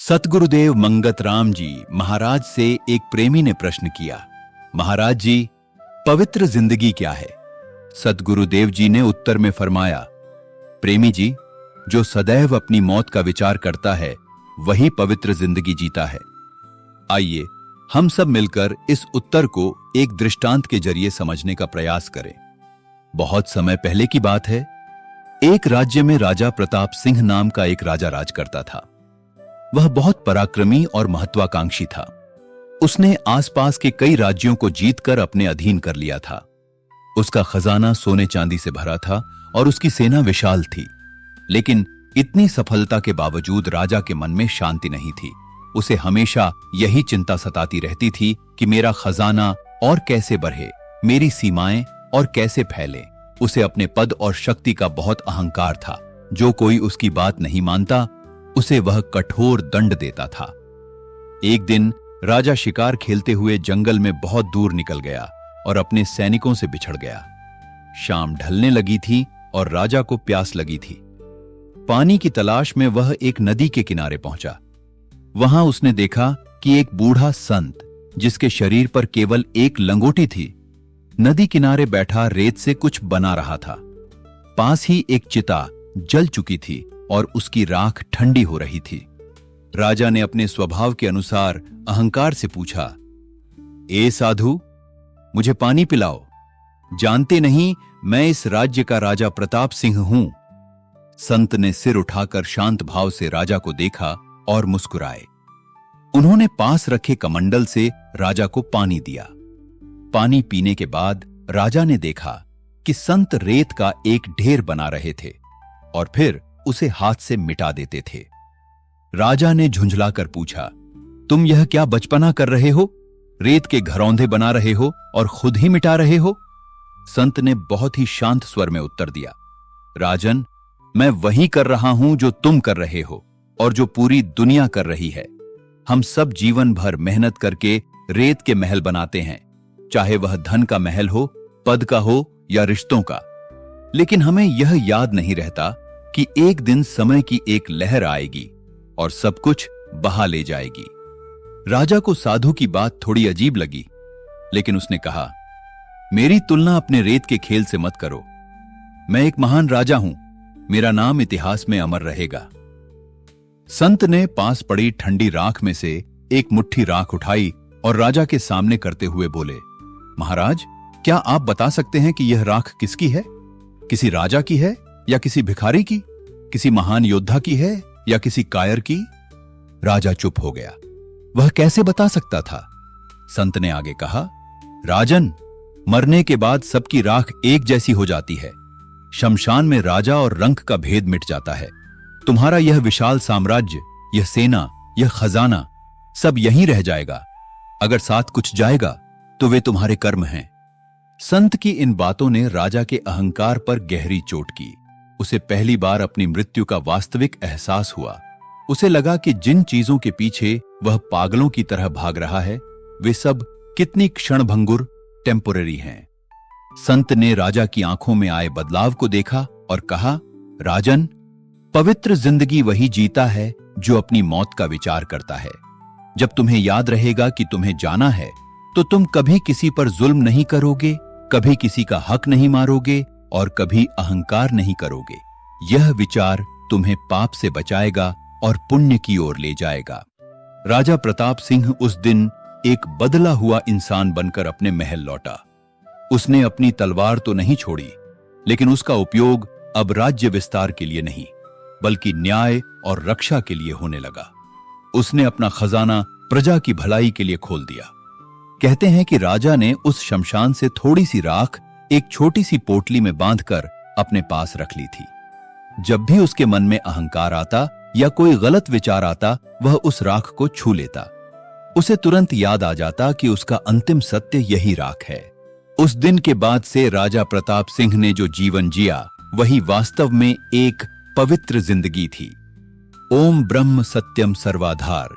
सतगुरुदेव मंगत राम जी महाराज से एक प्रेमी ने प्रश्न किया, महाराज जी, पवित्र जिंदगी क्या है? सतगुरुदेव जी ने उत्तर में फरमाया, प्रेमी जी, जो सदैव अपनी मौत का विचार करता है वही पवित्र जिंदगी जीता है। आइए हम सब मिलकर इस उत्तर को एक दृष्टांत के जरिए समझने का प्रयास करें। बहुत समय पहले की बात है। एक राज्य में राजा प्रताप सिंह नाम का एक राजा राज करता था। वह बहुत पराक्रमी और महत्वाकांक्षी था। उसने आसपास के कई राज्यों को जीतकर अपने अधीन कर लिया था। उसका खजाना सोने चांदी से भरा था और उसकी सेना विशाल थी। लेकिन इतनी सफलता के बावजूद राजा के मन में शांति नहीं थी। उसे हमेशा यही चिंता सताती रहती थी कि मेरा खजाना और कैसे बढ़े, मेरी सीमाएं और कैसे फैले। उसे अपने पद और शक्ति का बहुत अहंकार था। जो कोई उसकी बात नहीं मानता उसे वह कठोर दंड देता था। एक दिन राजा शिकार खेलते हुए जंगल में बहुत दूर निकल गया और अपने सैनिकों से बिछड़ गया। शाम ढलने लगी थी और राजा को प्यास लगी थी। पानी की तलाश में वह एक नदी के किनारे पहुंचा। वहां उसने देखा कि एक बूढ़ा संत, जिसके शरीर पर केवल एक लंगोटी थी, नदी किनारे बैठा रेत से कुछ बना रहा था। पास ही एक चिता जल चुकी थी और उसकी राख ठंडी हो रही थी। राजा ने अपने स्वभाव के अनुसार अहंकार से पूछा, ए साधु, मुझे पानी पिलाओ। जानते नहीं मैं इस राज्य का राजा प्रताप सिंह हूं। संत ने सिर उठाकर शांत भाव से राजा को देखा और मुस्कुराए। उन्होंने पास रखे कमंडल से राजा को पानी दिया। पानी पीने के बाद राजा ने देखा कि संत रेत का एक ढेर बना रहे थे और फिर उसे हाथ से मिटा देते थे। राजा ने झुंझलाकर पूछा, तुम यह क्या बचपना कर रहे हो? रेत के घरौंधे बना रहे हो और खुद ही मिटा रहे हो? संत ने बहुत ही शांत स्वर में उत्तर दिया, राजन, मैं वही कर रहा हूं जो तुम कर रहे हो और जो पूरी दुनिया कर रही है। हम सब जीवन भर मेहनत करके रेत के महल बनाते हैं, चाहे वह धन का महल हो, पद का हो या रिश्तों का। लेकिन हमें यह याद नहीं रहता कि एक दिन समय की एक लहर आएगी और सब कुछ बहा ले जाएगी। राजा को साधु की बात थोड़ी अजीब लगी, लेकिन उसने कहा, मेरी तुलना अपने रेत के खेल से मत करो। मैं एक महान राजा हूं, मेरा नाम इतिहास में अमर रहेगा। संत ने पास पड़ी ठंडी राख में से एक मुट्ठी राख उठाई और राजा के सामने करते हुए बोले, महाराज, क्या आप बता सकते हैं कि यह राख किसकी है? किसी राजा की है या किसी भिखारी की? किसी महान योद्धा की है या किसी कायर की? राजा चुप हो गया। वह कैसे बता सकता था? संत ने आगे कहा, राजन, मरने के बाद सबकी राख एक जैसी हो जाती है। शमशान में राजा और रंक का भेद मिट जाता है। तुम्हारा यह विशाल साम्राज्य, यह सेना, यह खजाना, सब यहीं रह जाएगा। अगर साथ कुछ जाएगा तो वे तुम्हारे कर्म हैं। संत की इन बातों ने राजा के अहंकार पर गहरी चोट की। उसे पहली बार अपनी मृत्यु का वास्तविक एहसास हुआ। उसे लगा कि जिन चीजों के पीछे वह पागलों की तरह भाग रहा है, वे सब कितनी क्षणभंगुर, टेम्पोररी हैं। संत ने राजा की आंखों में आए बदलाव को देखा और कहा, राजन, पवित्र जिंदगी वही जीता है जो अपनी मौत का विचार करता है। जब तुम्हें याद रहेगा कि तुम्हें जाना है, तो तुम कभी किसी पर जुल्म नहीं करोगे, कभी किसी का हक नहीं मारोगे और कभी अहंकार नहीं करोगे। यह विचार तुम्हें पाप से बचाएगा और पुण्य की ओर ले जाएगा। राजा प्रताप सिंह उस दिन एक बदला हुआ इंसान बनकर अपने महल लौटा। उसने अपनी तलवार तो नहीं छोड़ी, लेकिन उसका उपयोग अब राज्य विस्तार के लिए नहीं, बल्कि न्याय और रक्षा के लिए होने लगा। उसने अपना खजाना प्रजा की भलाई के लिए खोल दिया। कहते हैं कि राजा ने उस शमशान से थोड़ी सी राख एक छोटी सी पोटली में बांधकर अपने पास रख ली थी। जब भी उसके मन में अहंकार आता या कोई गलत विचार आता, वह उस राख को छू लेता। उसे तुरंत याद आ जाता कि उसका अंतिम सत्य यही राख है। उस दिन के बाद से राजा प्रताप सिंह ने जो जीवन जिया, वही वास्तव में एक पवित्र जिंदगी थी। ओम ब्रह्म सत्यम सर्वाधार।